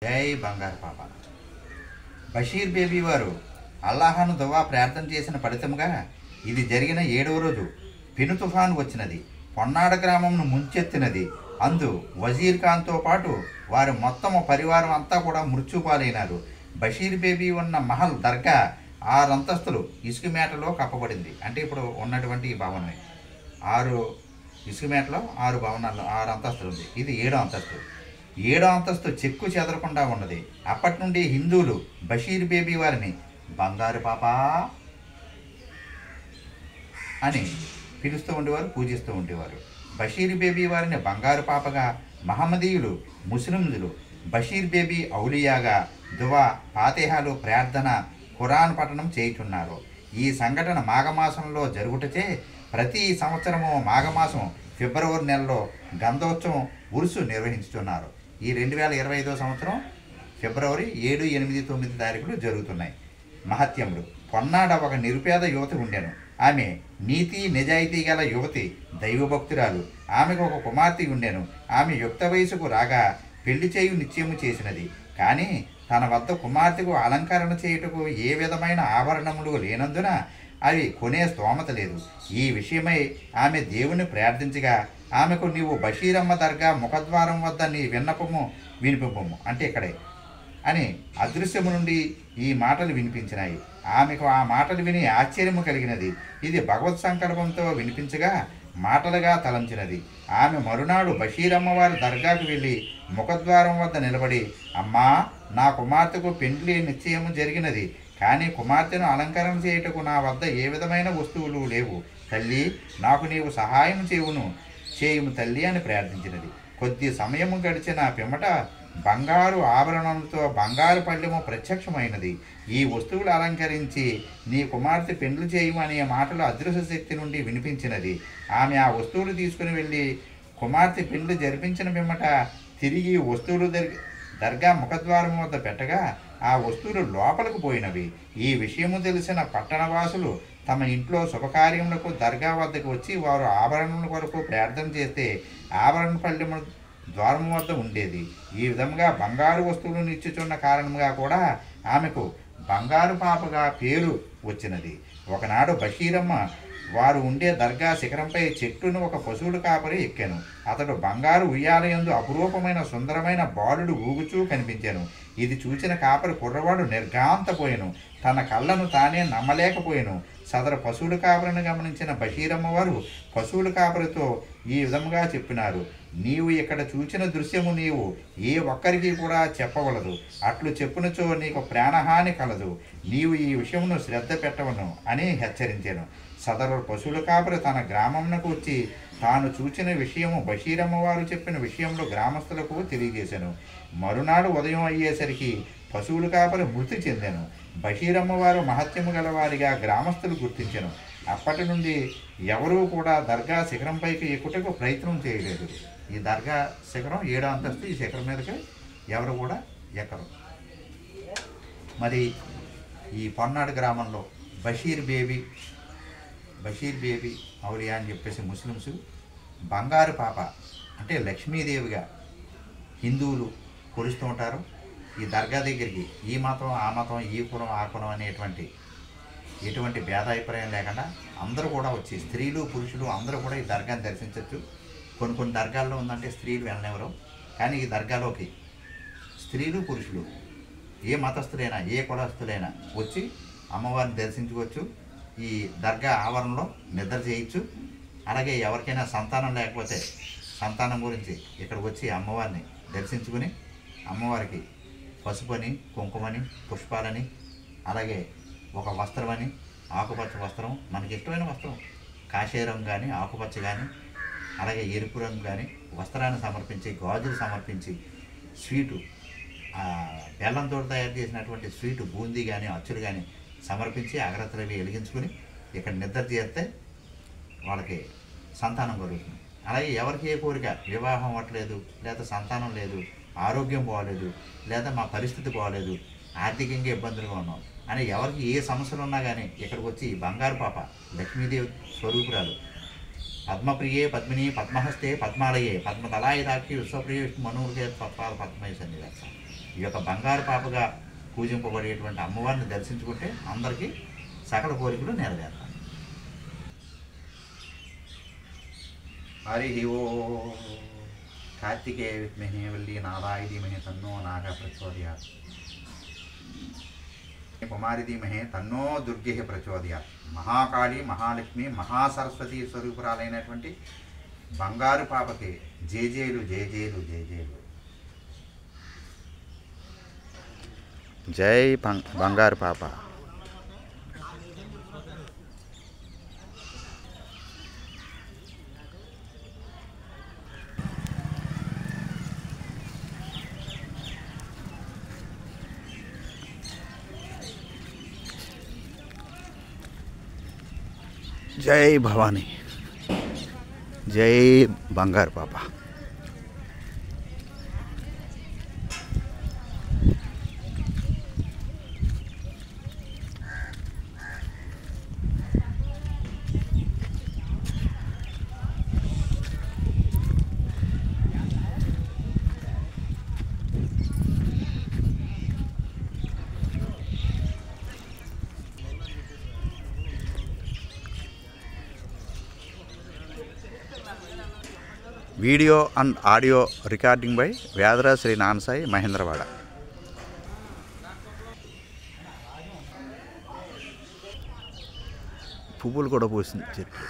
జై బంగారు పాప. బషీర్ బేబీ వారు అల్లాహను దువా ప్రార్థన చేసిన ఫలితముగా ఇది జరిగిన 7వ రోజు పెను తుఫాను వచ్చినది. పొన్నాడ గ్రామంను ముంచెత్తినది. అందు వజీర్ ఖాన్తో పాటు వారి మొత్తము పరివారం అంతా కూడా మృత్యుపాలైనారు. బషీర్ బేబీ ఉన్న మహల్ దర్గా 6 అంతస్తులు ఇసుక మేటలో కప్పబడింది. అంటే ఇప్పుడు ఉన్నటువంటి ఈ భవనమే 6 ఇసుక మేటలో 6 భవనాలు 6 అంతస్తులు ఉంది. ఇది 7వ అంతస్తు. 7వ అంతస్తు చెక్కు చెదరకుండా ఉన్నది. అప్పటి నుండి హిందువులు బషీర్ బేబీ వారిని బంగారు పాప అని పిలుస్తూ ఉండేవారు, పూజిస్తూ ఉండేవారు. బషీర్ బేబీ వారిని బంగారు పాపగా, మహమ్మదీయులు ముస్లింలు బషీర్ బేబీ ఔలియాగా దువా, ఫాతిహాలు, ప్రార్థన, ఖురాన్ పఠనం చేయుచున్నారు. ఈ సంఘటన మాఘమాసంలో జరుగుటచే ప్రతి సంవత్సరము మాఘమాసం ఫిబ్రవరి నెలలో గంధోత్సవం ఉరుసు నిర్వహించుతున్నారు. ఈ 2025వ సంవత్సరం ఫిబ్రవరి 7, 8, 9 తారీఖులు జరుగుతున్నాయి. మహత్యములు. పొన్నాడ ఒక నిరుపేద యువతి ఉండెను. ఆమె నీతి నిజాయితీ గల యువతి, దైవభక్తురాలు. ఆమెకు ఒక కుమార్తె ఉండెను. ఆమె యుక్త వయసుకు రాగా పెళ్లి చేయు నిశ్చయము చేసినది. కానీ తన వద్ద కుమార్తెకు అలంకరణ చేయుటకు ఏ విధమైన ఆభరణములు లేనందున అవి కొనే స్తోమత లేదు. ఈ విషయమై ఆమె దేవుని ప్రార్థించగా ఆమెకు నీవు బషీరమ్మ దర్గా ముఖద్వారం వద్ద నీ విన్నపము వినిపింపము అంటే ఇక్కడే అని అదృశ్యము నుండి ఈ మాటలు వినిపించినాయి. ఆమెకు ఆ మాటలు విని ఆశ్చర్యము కలిగినది. ఇది భగవత్ సంకల్పంతో వినిపించగా మాటలుగా తలంచినది. ఆమె మరునాడు బషీరమ్మ వారి దర్గాకు వెళ్ళి ముఖద్వారం వద్ద నిలబడి, అమ్మా, నా కుమార్తెకు పెండ్లి నిశ్చయము జరిగినది. కానీ కుమార్తెను అలంకరణ చేయుటకు నా వద్ద ఏ విధమైన వస్తువులు లేవు. తల్లి, నాకు నీవు సహాయం చేయుము తల్లి అని ప్రార్థించినది. కొద్ది సమయము గడిచిన పిమ్మట బంగారు ఆభరణంతో బంగారు పళ్ళెము ప్రత్యక్షమైనది. ఈ వస్తువులు అలంకరించి నీ కుమార్తె పెండ్లు చేయము అనే మాటలు అదృశ్య శక్తి నుండి వినిపించినది. ఆమె ఆ వస్తువులు తీసుకుని వెళ్ళి కుమార్తె పెండ్లు జరిపించిన పిమ్మట తిరిగి వస్తువులు దర్గా ముఖద్వారం వద్ద పెట్టగా ఆ వస్తువులు లోపలికి పోయినవి. ఈ విషయము తెలిసిన పట్టణవాసులు తమ ఇంట్లో శుభకార్యములకు దర్గా వద్దకు వచ్చి వారు ఆభరణముల కొరకు ప్రార్థన చేస్తే ఆభరణ పళ్ళెము ద్వారము వద్ద ఉండేది. ఈ విధంగా బంగారు వస్తువులను ఇచ్చుచున్న కారణంగా కూడా ఆమెకు బంగారు పాపగా పేరు వచ్చినది. ఒకనాడు బషీరమ్మ వారు ఉండే దర్గా శిఖరంపై చెట్టును ఒక పశువుల కాపరి ఎక్కాను. అతడు బంగారు ఉయ్యాలయందు అపురూపమైన సుందరమైన బాలుడు ఊగుచూ కనిపించాను. ఇది చూచిన కాపరి కుర్రవాడు నిర్ఘాంతపోయాను. తన కళ్ళను తానే నమ్మలేకపోయాను. సదరు పశువుల కాపరిని గమనించిన బషీరమ్మ వారు పశువుల కాపరితో ఈ విధముగా చెప్పినారు, నీవు ఇక్కడ చూచిన దృశ్యము నీవు ఏ ఒక్కరికి కూడా చెప్పవలదు. అట్లు చెప్పునచో నీకు ప్రాణహాని కలదు. నీవు ఈ విషయమును శ్రద్ధ పెట్టవను అని హెచ్చరించాను. సదరు పశువుల కాపరి తన గ్రామమునకు వచ్చి తాను చూచిన విషయము బషీరమ్మ వారు చెప్పిన విషయంలో గ్రామస్తులకు తెలియజేశాను. మరునాడు ఉదయం అయ్యేసరికి పశువుల కాపరి మృతి చెందాను. బషీరమ్మ వారు మహత్యము గలవారిగా గ్రామస్తులు గుర్తించాను. అప్పటి నుండి ఎవరూ కూడా దర్గా శిఖరంపైకి ఎక్కుటకు ప్రయత్నం చేయలేదు. ఈ దర్గా శిఖరం 7వ అంతస్తు. ఈ శిఖరం మీదకి ఎవరు కూడా ఎక్కరు. మరి ఈ పొన్నాడు గ్రామంలో బషీర్ బేబీ ఔలియా అని చెప్పేసి ముస్లిమ్స్ బంగారు పాప అంటే లక్ష్మీదేవిగా హిందువులు కొలుస్తూ ఉంటారు. ఈ దర్గా దగ్గరికి ఈ మతం ఆ మతం ఈ కులం ఆ కులం అనేటువంటి ఎటువంటి భేదాభిప్రాయం లేకుండా అందరూ కూడా వచ్చి స్త్రీలు పురుషులు అందరూ కూడా ఈ దర్గాని దర్శించవచ్చు. కొన్ని దర్గాల్లో ఉందంటే స్త్రీలు వెళ్ళనివ్వరు. కానీ ఈ దర్గాలోకి స్త్రీలు పురుషులు ఏ మతస్థులైనా ఏ కులస్తులైనా వచ్చి అమ్మవారిని దర్శించుకోవచ్చు. ఈ దర్గా ఆవరణలో నిద్ర చేయొచ్చు. అలాగే ఎవరికైనా సంతానం లేకపోతే సంతానం గురించి ఇక్కడికి వచ్చి అమ్మవారిని దర్శించుకుని అమ్మవారికి పసుపని, కుంకుమని, పుష్పాలని, అలాగే ఒక వస్త్రమని, ఆకుపచ్చ వస్త్రం, మనకి ఇష్టమైన వస్త్రం కాషాయ రంగు కానీ ఆకుపచ్చ కానీ అలాగే ఎరుపు రంగు కానీ వస్త్రాన్ని సమర్పించి, గాజులు సమర్పించి, స్వీటు బెల్లంతో తయారు చేసినటువంటి స్వీటు బూందీ కానీ అచ్చులు కానీ సమర్పించి అగరత్తులవి వెలిగించుకుని ఇక్కడ నిద్ర చేస్తే వాళ్ళకి సంతానం కలుగుతుంది. అలాగే ఎవరికి ఏ కోరిక వివాహం అవ్వట్లేదు, లేదా సంతానం లేదు, ఆరోగ్యం బాగోలేదు, లేదా మా పరిస్థితి బాగోలేదు, ఆర్థికంగా ఇబ్బందులుగా ఉన్నాం అని ఎవరికి ఏ సమస్యలు ఉన్నా కానీ ఇక్కడికి వచ్చి బంగారు పాప లక్ష్మీదేవి స్వరూపురాలు పద్మప్రియే పద్మిని పద్మహస్తే పద్మాలయే పద్మతలాయ దాకి విశ్వప్రియ మనోహే తత్వాల పద్మయ సన్నివేశం ఈ యొక్క బంగారు పాపగా పూజింపబడేటువంటి అమ్మవారిని దర్శించుకుంటే అందరికీ సకల కోరికలు నెరవేరుతాయి. హరి ఓ కార్తికేయ విద్మహే వల్లి నారాయ ధీమహి తన్నో నాగ ప్రచోదయాత్. కుమారి ధీమహే తన్నో దుర్గే ప్రచోదయాత్. మహాకాళి, మహాలక్ష్మి, మహాసరస్వతి స్వరూపురాలైనటువంటి బంగారు పాపకి జేజేలు జేజేలు జేజేలు. జై బంగారు పాప. జై భవానీ, జై బంగారు పాప. Video and audio recording by Vyadharaj Sri Nanasai, Mahendravada. పువ్వులు కూడా పూసింది చెట్టు.